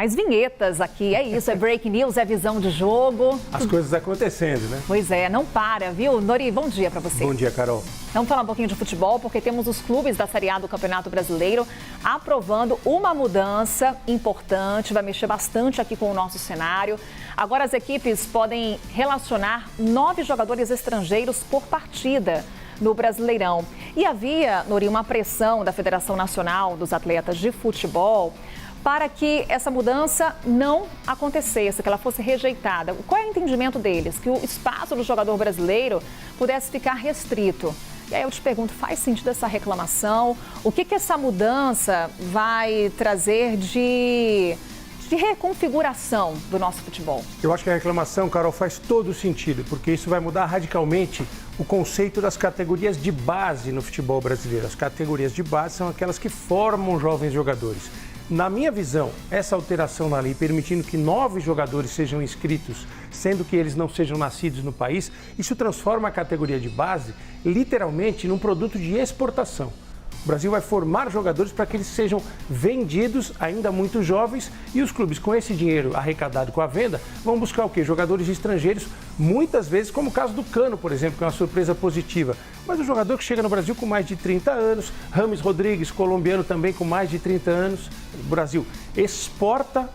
Mais vinhetas aqui, é isso, é break news, é visão de jogo. As coisas acontecendo, né? Pois é, não para, viu? Nori, bom dia para você. Bom dia, Carol. Vamos falar um pouquinho de futebol, porque temos os clubes da Série A do Campeonato Brasileiro aprovando uma mudança importante, vai mexer bastante aqui com o nosso cenário. Agora as equipes podem relacionar 9 jogadores estrangeiros por partida no Brasileirão. E havia, Nori, uma pressão da Federação Nacional dos Atletas de Futebol para que essa mudança não acontecesse, que ela fosse rejeitada. Qual é o entendimento deles? Que o espaço do jogador brasileiro pudesse ficar restrito. E aí eu te pergunto, faz sentido essa reclamação? O que essa mudança vai trazer de reconfiguração do nosso futebol? Eu acho que a reclamação, Carol, faz todo sentido, porque isso vai mudar radicalmente o conceito das categorias de base no futebol brasileiro. As categorias de base são aquelas que formam jovens jogadores. Na minha visão, essa alteração na lei, permitindo que 9 jogadores sejam inscritos, sendo que eles não sejam nascidos no país, isso transforma a categoria de base, literalmente, num produto de exportação. O Brasil vai formar jogadores para que eles sejam vendidos ainda muito jovens e os clubes, com esse dinheiro arrecadado com a venda, vão buscar o quê? Jogadores estrangeiros, muitas vezes, como o caso do Cano, por exemplo, que é uma surpresa positiva. Mas o jogador que chega no Brasil com mais de 30 anos, Rames Rodrigues, colombiano também com mais de 30 anos, o Brasil exporta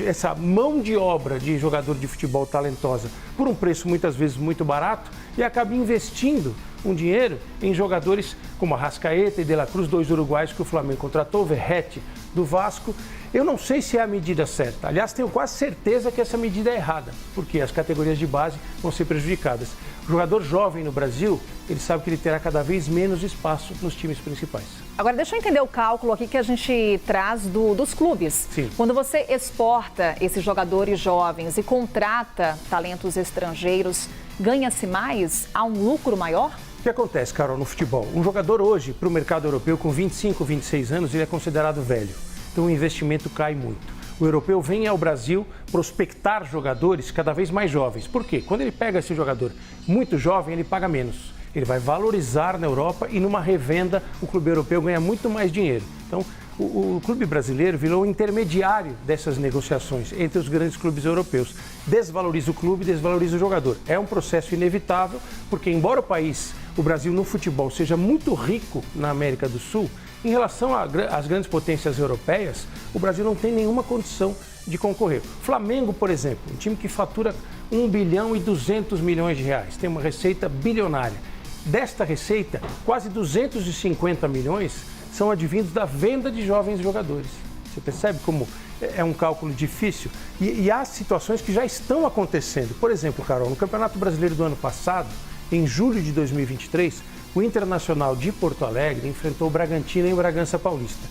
essa mão de obra de jogador de futebol talentosa por um preço muitas vezes muito barato e acaba investindo um dinheiro em jogadores como Arrascaeta e De La Cruz, 2 uruguaios que o Flamengo contratou, Verratti do Vasco. Eu não sei se é a medida certa. Aliás, tenho quase certeza que essa medida é errada, porque as categorias de base vão ser prejudicadas. O jogador jovem no Brasil, ele sabe que ele terá cada vez menos espaço nos times principais. Agora, deixa eu entender o cálculo aqui que a gente traz dos clubes. Sim. Quando você exporta esses jogadores jovens e contrata talentos estrangeiros, ganha-se mais? Há um lucro maior? O que acontece, Carol, no futebol? Um jogador hoje, para o mercado europeu, com 25, 26 anos, ele é considerado velho. Então o investimento cai muito. O europeu vem ao Brasil prospectar jogadores cada vez mais jovens. Por quê? Quando ele pega esse jogador muito jovem, ele paga menos. Ele vai valorizar na Europa e numa revenda o clube europeu ganha muito mais dinheiro. Então o clube brasileiro virou o intermediário dessas negociações entre os grandes clubes europeus. Desvaloriza o clube, desvaloriza o jogador. É um processo inevitável, porque embora o Brasil no futebol seja muito rico na América do Sul, em relação às grandes potências europeias, o Brasil não tem nenhuma condição de concorrer. Flamengo, por exemplo, um time que fatura 1 bilhão e 200 milhões de reais, tem uma receita bilionária. Desta receita, quase 250 milhões são advindos da venda de jovens jogadores. Você percebe como é um cálculo difícil? E há situações que já estão acontecendo. Por exemplo, Carol, no Campeonato Brasileiro do ano passado, em julho de 2023, o Internacional de Porto Alegre enfrentou o Bragantino em Bragança Paulista.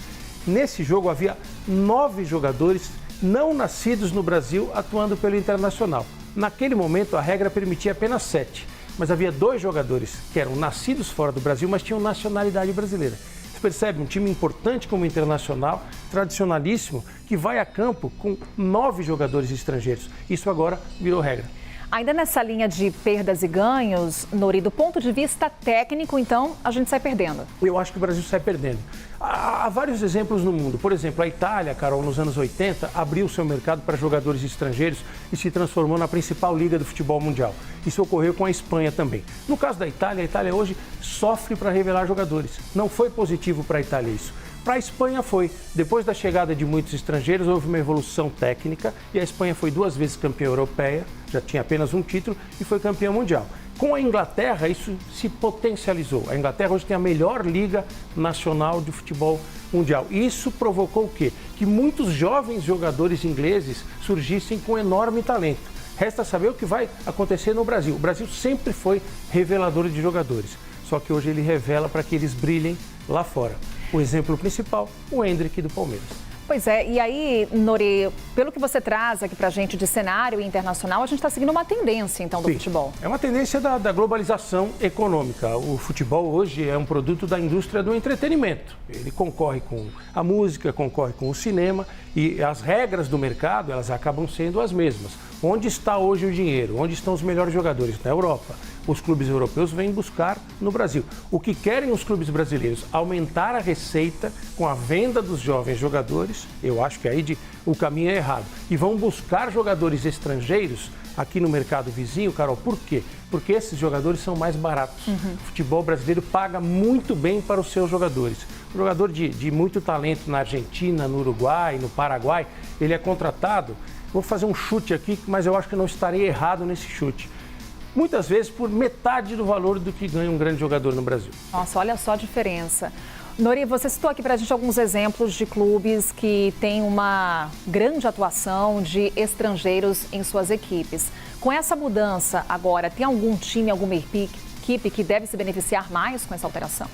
Nesse jogo havia 9 jogadores não nascidos no Brasil atuando pelo Internacional. Naquele momento a regra permitia apenas 7, mas havia 2 jogadores que eram nascidos fora do Brasil, mas tinham nacionalidade brasileira. Você percebe, um time importante como o Internacional, tradicionalíssimo, que vai a campo com 9 jogadores estrangeiros. Isso agora virou regra. Ainda nessa linha de perdas e ganhos, Nori, do ponto de vista técnico, então, a gente sai perdendo. Eu acho que o Brasil sai perdendo. Há vários exemplos no mundo. Por exemplo, a Itália, Carol, nos anos 80, abriu seu mercado para jogadores estrangeiros e se transformou na principal liga do futebol mundial. Isso ocorreu com a Espanha também. No caso da Itália, a Itália hoje sofre para revelar jogadores. Não foi positivo para a Itália isso. Para a Espanha foi. Depois da chegada de muitos estrangeiros, houve uma evolução técnica e a Espanha foi 2 vezes campeã europeia, já tinha apenas um título e foi campeã mundial. Com a Inglaterra, isso se potencializou. A Inglaterra hoje tem a melhor liga nacional de futebol mundial. Isso provocou o quê? Que muitos jovens jogadores ingleses surgissem com enorme talento. Resta saber o que vai acontecer no Brasil. O Brasil sempre foi revelador de jogadores, só que hoje ele revela para que eles brilhem lá fora. O exemplo principal, o Endrick do Palmeiras. Pois é, e aí, Nori, pelo que você traz aqui pra gente de cenário internacional, a gente está seguindo uma tendência, então, do futebol. É uma tendência da globalização econômica. O futebol hoje é um produto da indústria do entretenimento. Ele concorre com a música, concorre com o cinema e as regras do mercado, elas acabam sendo as mesmas. Onde está hoje o dinheiro? Onde estão os melhores jogadores? Na Europa. os clubes europeus vêm buscar no Brasil. O que querem os clubes brasileiros? Aumentar a receita com a venda dos jovens jogadores. Eu acho que aí o caminho é errado. E vão buscar jogadores estrangeiros aqui no mercado vizinho, Carol. Por quê? Porque esses jogadores são mais baratos. O futebol brasileiro paga muito bem para os seus jogadores. Um jogador de muito talento na Argentina, no Uruguai, no Paraguai, ele é contratado. Vou fazer um chute aqui, mas eu acho que não estarei errado nesse chute. Muitas vezes por metade do valor do que ganha um grande jogador no Brasil. Nossa, olha só a diferença. Nori, você citou aqui para a gente alguns exemplos de clubes que têm uma grande atuação de estrangeiros em suas equipes. Com essa mudança agora, tem algum time, alguma equipe que deve se beneficiar mais com essa alteração?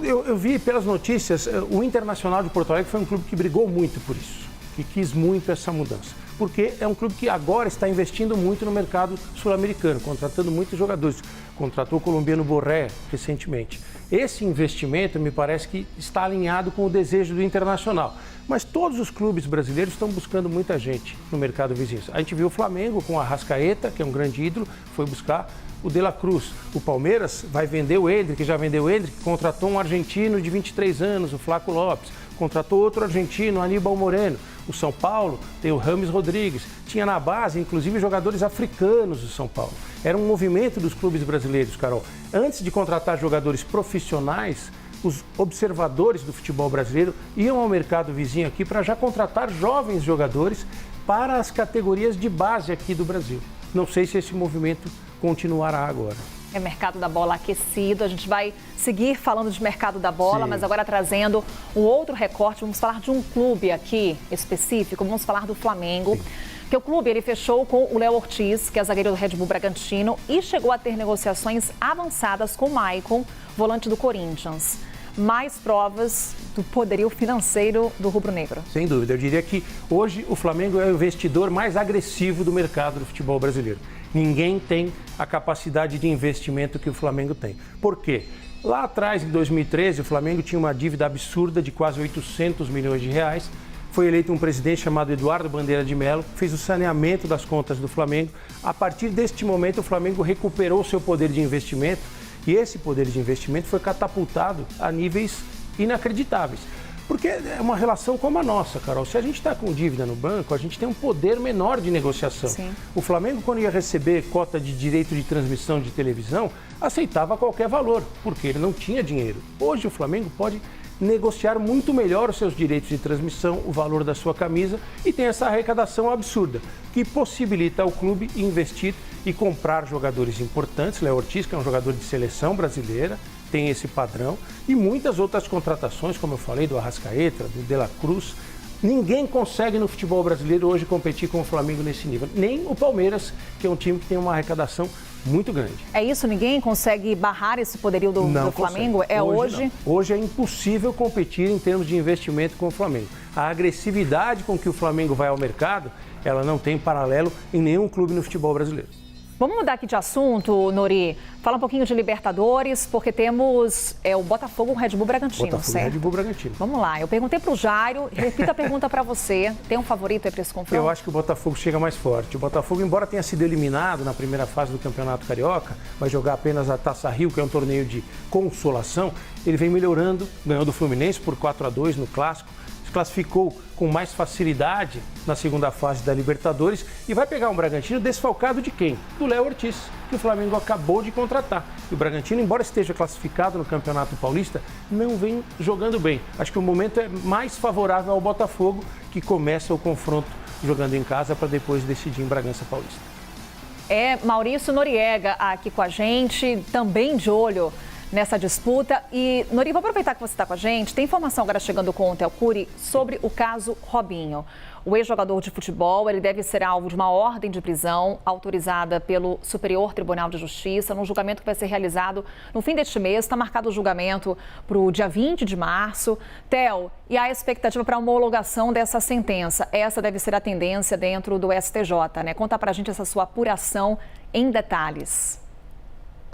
Eu vi pelas notícias, o Internacional de Porto Alegre foi um clube que brigou muito por isso, que quis muito essa mudança. Porque é um clube que agora está investindo muito no mercado sul-americano, contratando muitos jogadores. Contratou o colombiano Borré recentemente. Esse investimento me parece que está alinhado com o desejo do Internacional. Mas todos os clubes brasileiros estão buscando muita gente no mercado vizinho. A gente viu o Flamengo com a Arrascaeta, que é um grande ídolo, foi buscar o De La Cruz. O Palmeiras vai vender o Endrick, já vendeu o Endrick, contratou um argentino de 23 anos, o Flaco Lopes. Contratou outro argentino, Aníbal Moreno. O São Paulo tem o Rames Rodrigues. Tinha na base, inclusive, jogadores africanos do São Paulo. Era um movimento dos clubes brasileiros, Carol. Antes de contratar jogadores profissionais, os observadores do futebol brasileiro iam ao mercado vizinho aqui para já contratar jovens jogadores para as categorias de base aqui do Brasil. Não sei se esse movimento continuará agora. É mercado da bola aquecido, a gente vai seguir falando de mercado da bola, mas agora trazendo um outro recorte, vamos falar de um clube aqui específico, vamos falar do Flamengo, que o clube ele fechou com o Léo Ortiz, que é zagueiro do Red Bull Bragantino, e chegou a ter negociações avançadas com o Maicon, volante do Corinthians. Mais provas do poderio financeiro do rubro-negro. Sem dúvida, eu diria que hoje o Flamengo é o investidor mais agressivo do mercado do futebol brasileiro. Ninguém tem a capacidade de investimento que o Flamengo tem. Por quê? Lá atrás, em 2013, o Flamengo tinha uma dívida absurda de quase 800 milhões de reais. Foi eleito um presidente chamado Eduardo Bandeira de Mello, fez o saneamento das contas do Flamengo. A partir deste momento, o Flamengo recuperou o seu poder de investimento e esse poder de investimento foi catapultado a níveis inacreditáveis. Porque é uma relação como a nossa, Carol. Se a gente está com dívida no banco, a gente tem um poder menor de negociação. Sim. O Flamengo, quando ia receber cota de direito de transmissão de televisão, aceitava qualquer valor, porque ele não tinha dinheiro. Hoje o Flamengo pode negociar muito melhor os seus direitos de transmissão, o valor da sua camisa e tem essa arrecadação absurda, que possibilita ao clube investir e comprar jogadores importantes. Léo Ortiz, que é um jogador de seleção brasileira, tem esse padrão, e muitas outras contratações, como eu falei, do Arrascaeta, do De La Cruz. Ninguém consegue no futebol brasileiro hoje competir com o Flamengo nesse nível. Nem o Palmeiras, que é um time que tem uma arrecadação muito grande. É isso? Ninguém consegue barrar esse poderio do Flamengo? Consegue. É hoje? Hoje é impossível competir em termos de investimento com o Flamengo. A agressividade com que o Flamengo vai ao mercado, ela não tem paralelo em nenhum clube no futebol brasileiro. Vamos mudar aqui de assunto, Nori. Fala um pouquinho de Libertadores, porque temos o Botafogo e o Red Bull Bragantino, Botafogo certo? e Red Bull Bragantino. Vamos lá, eu perguntei para o Jairo, repito a pergunta para você. Tem um favorito aí para esse confronto? Eu acho que o Botafogo chega mais forte. O Botafogo, embora tenha sido eliminado na primeira fase do Campeonato Carioca, vai jogar apenas a Taça Rio, que é um torneio de consolação, ele vem melhorando, ganhou do Fluminense por 4-2 no Clássico, classificou com mais facilidade na segunda fase da Libertadores e vai pegar um Bragantino desfalcado de quem? Do Léo Ortiz, que o Flamengo acabou de contratar. E o Bragantino, embora esteja classificado no Campeonato Paulista, não vem jogando bem. Acho que o momento é mais favorável ao Botafogo, que começa o confronto jogando em casa para depois decidir em Bragança Paulista. É Maurício Noriega aqui com a gente, também de olho nessa disputa. E, Nori, vou aproveitar que você está com a gente. Tem informação agora chegando com o Telcuri sobre o caso Robinho. O ex-jogador de futebol, ele deve ser alvo de uma ordem de prisão autorizada pelo Superior Tribunal de Justiça, num julgamento que vai ser realizado no fim deste mês. Está marcado o julgamento para o dia 20 de março. Theo, e a expectativa para a homologação dessa sentença? Essa deve ser a tendência dentro do STJ, né? Conta para a gente essa sua apuração em detalhes.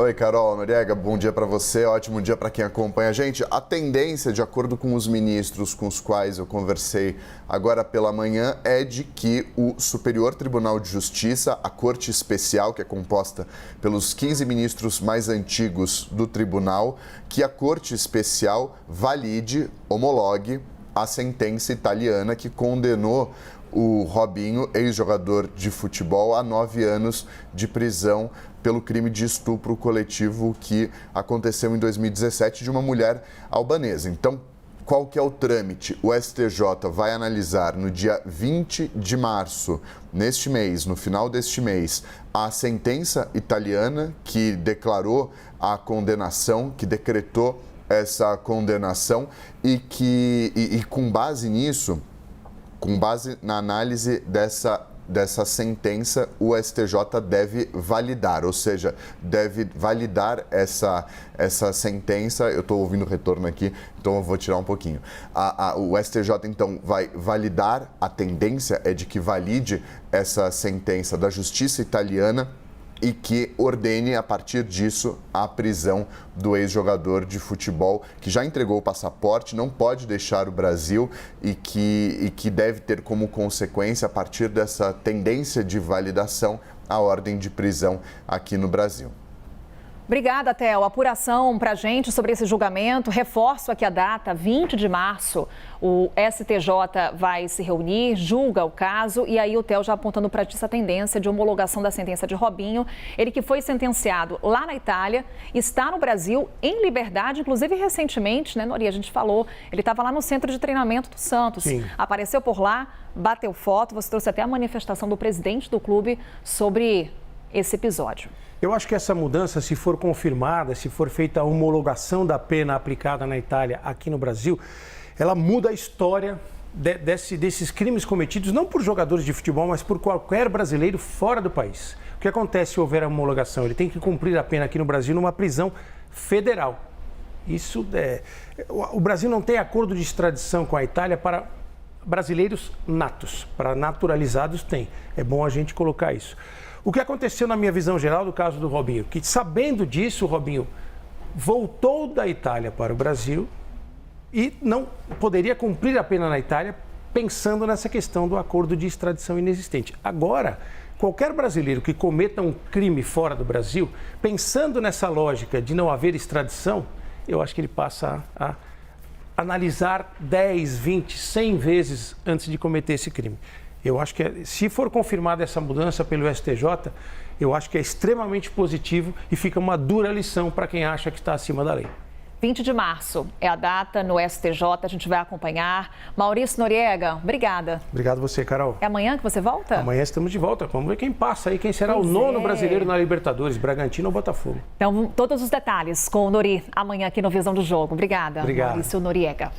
Oi, Carol, Noriega, bom dia para você, ótimo dia para quem acompanha a gente. A tendência, de acordo com os ministros com os quais eu conversei agora pela manhã, é de que o Superior Tribunal de Justiça, a Corte Especial, que é composta pelos 15 ministros mais antigos do tribunal, que a Corte Especial valide, homologue a sentença italiana que condenou o Robinho, ex-jogador de futebol, a 9 anos de prisão pelo crime de estupro coletivo que aconteceu em 2017 de uma mulher albanesa. Então, qual que é o trâmite? O STJ vai analisar no dia 20 de março, neste mês, no final deste mês, a sentença italiana que declarou a condenação, que decretou essa condenação e com base nisso, com base na análise dessa sentença, o STJ deve validar, ou seja, deve validar essa sentença. Eu estou ouvindo o retorno aqui, então eu vou tirar um pouquinho. O STJ, então, vai validar, a tendência é de que valide essa sentença da Justiça italiana e que ordene, a partir disso, a prisão do ex-jogador de futebol que já entregou o passaporte, não pode deixar o Brasil e que deve ter como consequência, a partir dessa tendência de validação, a ordem de prisão aqui no Brasil. Obrigada, Theo. Apuração para a gente sobre esse julgamento. Reforço aqui a data, 20 de março. O STJ vai se reunir, julga o caso e aí o Theo já apontando para essa tendência de homologação da sentença de Robinho. Ele que foi sentenciado lá na Itália, está no Brasil em liberdade, inclusive recentemente, né, Nori? A gente falou, ele estava lá no centro de treinamento do Santos. Sim. Apareceu por lá, bateu foto, você trouxe até a manifestação do presidente do clube sobre esse episódio. Eu acho que essa mudança, se for confirmada, se for feita a homologação da pena aplicada na Itália aqui no Brasil, ela muda a história desses crimes cometidos, não por jogadores de futebol, mas por qualquer brasileiro fora do país. O que acontece se houver a homologação? Ele tem que cumprir a pena aqui no Brasil numa prisão federal. O Brasil não tem acordo de extradição com a Itália para brasileiros natos, para naturalizados tem. É bom a gente colocar isso. O que aconteceu na minha visão geral do caso do Robinho? Que sabendo disso, o Robinho voltou da Itália para o Brasil e não poderia cumprir a pena na Itália pensando nessa questão do acordo de extradição inexistente. Agora, qualquer brasileiro que cometa um crime fora do Brasil, pensando nessa lógica de não haver extradição, eu acho que ele passa a analisar 10, 20, 100 vezes antes de cometer esse crime. Eu acho que, se for confirmada essa mudança pelo STJ, eu acho que é extremamente positivo e fica uma dura lição para quem acha que está acima da lei. 20 de março é a data no STJ, a gente vai acompanhar. Maurício Noriega, obrigada. Obrigado a você, Carol. É amanhã que você volta? Amanhã estamos de volta. Vamos ver quem passa aí, quem será o nono brasileiro na Libertadores, Bragantino ou Botafogo. Então, todos os detalhes com o Nori amanhã aqui no Visão do Jogo. Obrigada, Obrigado. Maurício Noriega.